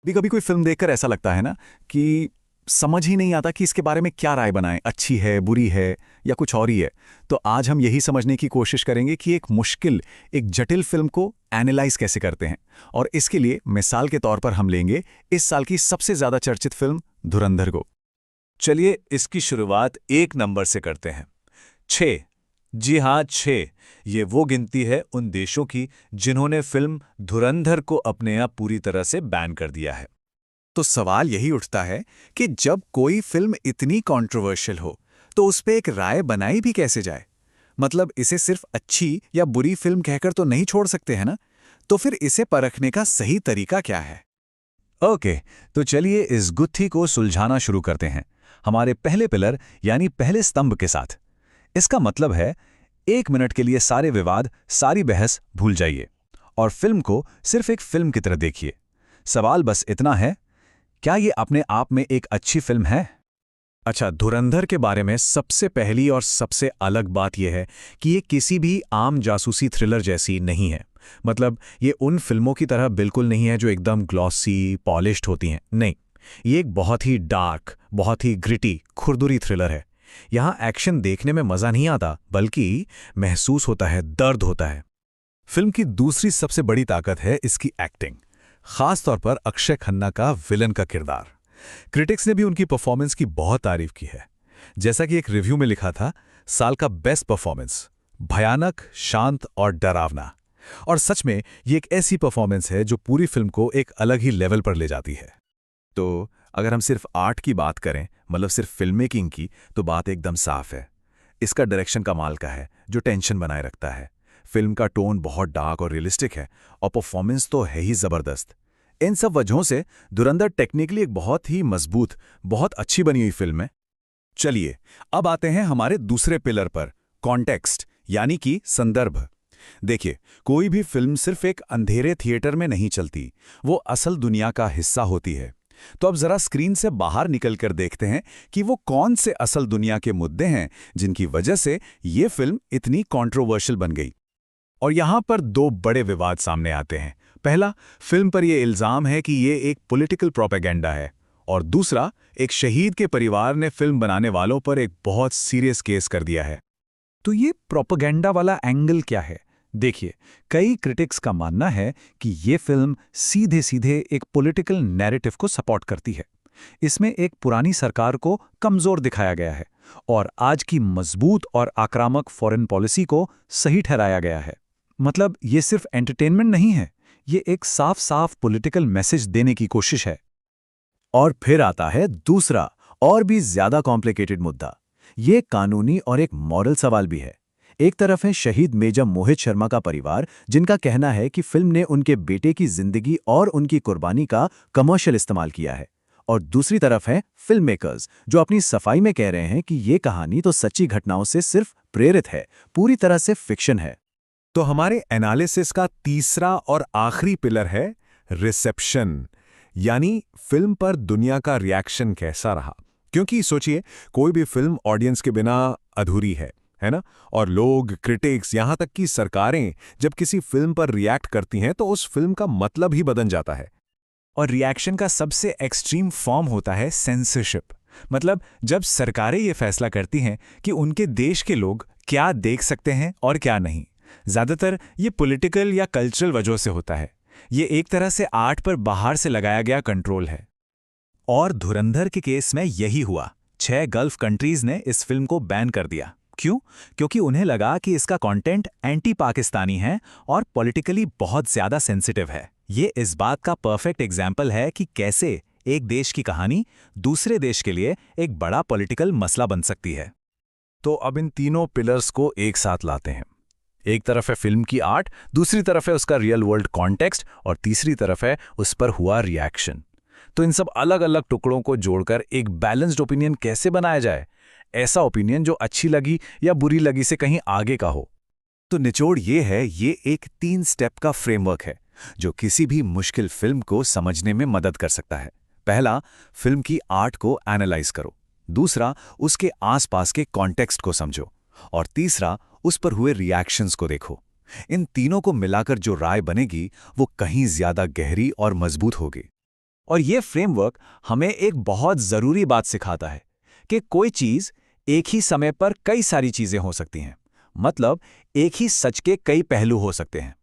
भी कभी कोई फिल्म देखकर ऐसा लगता है ना कि समझ ही नहीं आता कि इसके बारे में क्या राय बनाएं, अच्छी है, बुरी है या कुछ और ही है। तो आज हम यही समझने की कोशिश करेंगे कि एक जटिल फिल्म को एनालाइज कैसे करते हैं। और इसके लिए मिसाल के तौर पर हम लेंगे इस साल की सबसे ज्यादा चर्चित फिल्म धुरंधर को। चलिए इसकी शुरुआत एक नंबर से करते हैं। 6। जी हाँ, 6। ये वो गिनती है उन देशों की जिन्होंने फिल्म धुरंधर को अपने यहाँ पूरी तरह से बैन कर दिया है। तो सवाल यही उठता है कि जब कोई फिल्म इतनी कंट्रोवर्शियल हो तो उस पे एक राय बनाई भी कैसे जाए। मतलब इसे सिर्फ अच्छी या बुरी फिल्म कहकर तो नहीं छोड़ सकते हैं ना। तो फिर इसे परखने का सही तरीका क्या है। ओके, तो चलिए इस गुत्थी को सुलझाना शुरू करते हैं हमारे पहले पिलर यानी पहले स्तंभ के साथ। इसका मतलब है 1 मिनट के लिए सारे विवाद, सारी बहस भूल जाइए और फिल्म को सिर्फ एक फिल्म की तरह देखिए। सवाल बस इतना है, क्या ये अपने आप में एक अच्छी फिल्म है? अच्छा, धुरंधर के बारे में सबसे पहली और सबसे अलग बात यह है कि ये किसी भी आम जासूसी थ्रिलर जैसी नहीं है। मतलब ये उन फिल्मों की तरह बिल्कुल नहीं है जो एकदम ग्लॉसी पॉलिश्ड होती हैं। नहीं, ये एक बहुत ही डार्क, बहुत ही ग्रिटी, खुरदुरी थ्रिलर है। यहाँ एक्शन देखने में मजा नहीं आता, बल्कि महसूस होता है, दर्द होता है। फिल्म की दूसरी सबसे बड़ी ताकत है इसकी एक्टिंग, खास तौर पर अक्षय खन्ना का विलन का किरदार। क्रिटिक्स ने भी उनकी परफॉर्मेंस की बहुत तारीफ की है। जैसा कि एक रिव्यू में लिखा था, साल का बेस्ट परफॉर्मेंस, भयानक, शांत और डरावना। और सच में ये एक ऐसी परफॉर्मेंस है जो पूरी फिल्म को एक अलग ही लेवल पर ले जाती है। तो अगर हम सिर्फ आर्ट की बात करें, मतलब सिर्फ फिल्म मेकिंग की, तो बात एकदम साफ है। इसका डायरेक्शन कमाल का है, जो टेंशन बनाए रखता है। फिल्म का टोन बहुत डार्क और रियलिस्टिक है और परफॉर्मेंस तो है ही जबरदस्त। इन सब वजहों से धुरंधर टेक्निकली एक बहुत ही मजबूत, बहुत अच्छी बनी हुई फिल्म है। चलिए अब आते हैं हमारे दूसरे पिलर पर, कॉन्टेक्स्ट यानी कि संदर्भ। देखिए, कोई भी फिल्म सिर्फ एक अंधेरे थिएटर में नहीं चलती, वो असल दुनिया का हिस्सा होती है। तो अब जरा स्क्रीन से बाहर निकलकर देखते हैं कि वो कौन से असल दुनिया के मुद्दे हैं जिनकी वजह से ये फिल्म इतनी कंट्रोवर्शियल बन गई। और यहां पर दो बड़े विवाद सामने आते हैं। पहला, फिल्म पर यह इल्जाम है कि ये एक पॉलिटिकल प्रोपेगेंडा है। और दूसरा, एक शहीद के परिवार ने फिल्म बनाने वालों पर एक बहुत सीरियस केस कर दिया है। तो ये प्रोपेगेंडा वाला एंगल क्या है? देखिए, कई क्रिटिक्स का मानना है कि ये फिल्म सीधे सीधे एक पॉलिटिकल नैरेटिव को सपोर्ट करती है। इसमें एक पुरानी सरकार को कमजोर दिखाया गया है और आज की मजबूत और आक्रामक फॉरेन पॉलिसी को सही ठहराया गया है। मतलब ये सिर्फ एंटरटेनमेंट नहीं है, ये एक साफ साफ पॉलिटिकल मैसेज देने की कोशिश है। और फिर आता है दूसरा और भी ज्यादा कॉम्प्लिकेटेड मुद्दा। ये कानूनी और एक मॉरल सवाल भी है। एक तरफ है शहीद मेजर मोहित शर्मा का परिवार, जिनका कहना है कि फिल्म ने उनके बेटे की जिंदगी और उनकी कुर्बानी का कमर्शियल इस्तेमाल किया है। और दूसरी तरफ है फिल्म मेकर्स, जो अपनी सफाई में कह रहे हैं कि ये कहानी तो सच्ची घटनाओं से सिर्फ प्रेरित है, पूरी तरह से फिक्शन है। तो हमारे एनालिसिस का तीसरा और आखिरी पिलर है रिसेप्शन, यानी फिल्म पर दुनिया का रिएक्शन कैसा रहा। क्योंकि सोचिए, कोई भी फिल्म ऑडियंस के बिना अधूरी है ना। और लोग, क्रिटिक्स, यहां तक कि सरकारें जब किसी फिल्म पर रिएक्ट करती हैं तो उस फिल्म का मतलब ही बदल जाता है। और रिएक्शन का सबसे एक्सट्रीम फॉर्म होता है सेंसरशिप। मतलब जब सरकारें ये फैसला करती हैं कि उनके देश के लोग क्या देख सकते हैं और क्या नहीं। ज्यादातर ये पॉलिटिकल या कल्चरल वजहों से होता है। ये एक तरह से आर्ट पर बाहर से लगाया गया कंट्रोल है। और धुरंधर के केस में यही हुआ। 6 गल्फ कंट्रीज ने इस फिल्म को बैन कर दिया। क्यों? क्योंकि उन्हें लगा कि इसका कंटेंट एंटी पाकिस्तानी है और पॉलिटिकली बहुत ज्यादा सेंसिटिव है। ये इस बात का परफेक्ट एग्जाम्पल है कि कैसे एक देश की कहानी दूसरे देश के लिए एक बड़ा पॉलिटिकल मसला बन सकती है। तो अब इन तीनों पिलर्स को एक साथ लाते हैं। एक तरफ है फिल्म की आर्ट, दूसरी तरफ है उसका रियल वर्ल्ड कॉन्टेक्स्ट और तीसरी तरफ है उस पर हुआ रिएक्शन। तो इन सब अलग अलग टुकड़ों को जोड़कर एक बैलेंस्ड ओपिनियन कैसे बनाया जाए? ऐसा ओपिनियन जो अच्छी लगी या बुरी लगी से कहीं आगे का हो। तो निचोड़ ये है, ये एक 3 स्टेप का फ्रेमवर्क है जो किसी भी मुश्किल फिल्म को समझने में मदद कर सकता है। पहला, फिल्म की आर्ट को एनालाइज करो। दूसरा, उसके आसपास के कॉन्टेक्स्ट को समझो। और तीसरा, उस पर हुए रिएक्शंस को देखो। इन तीनों को मिलाकर जो राय बनेगी वो कहीं ज्यादा गहरी और मजबूत होगी। और ये फ्रेमवर्क हमें एक बहुत ज़रूरी बात सिखाता है कि कोई चीज़ एक ही समय पर कई सारी चीज़ें हो सकती हैं। मतलब एक ही सच के कई पहलू हो सकते हैं।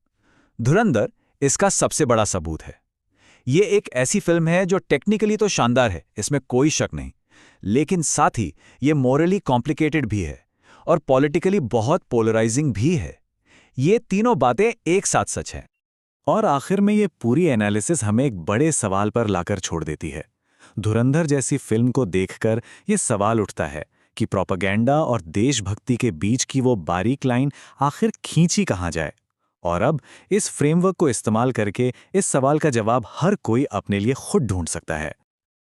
धुरंधर इसका सबसे बड़ा सबूत है। ये एक ऐसी फिल्म है जो टेक्निकली तो शानदार है, इसमें कोई शक नहीं, लेकिन साथ ही ये मोरली कॉम्प्लिकेटेड भी है और पॉलिटिकली बहुत पोलराइजिंग भी है। ये तीनों बातें एक साथ सच हैं। और आखिर में ये पूरी एनालिसिस हमें एक बड़े सवाल पर लाकर छोड़ देती है। धुरंधर जैसी फिल्म को देखकर ये सवाल उठता है कि प्रोपेगेंडा और देशभक्ति के बीच की वो बारीक लाइन आखिर खींची कहाँ जाए। और अब इस फ्रेमवर्क को इस्तेमाल करके इस सवाल का जवाब हर कोई अपने लिए खुद ढूंढ सकता है।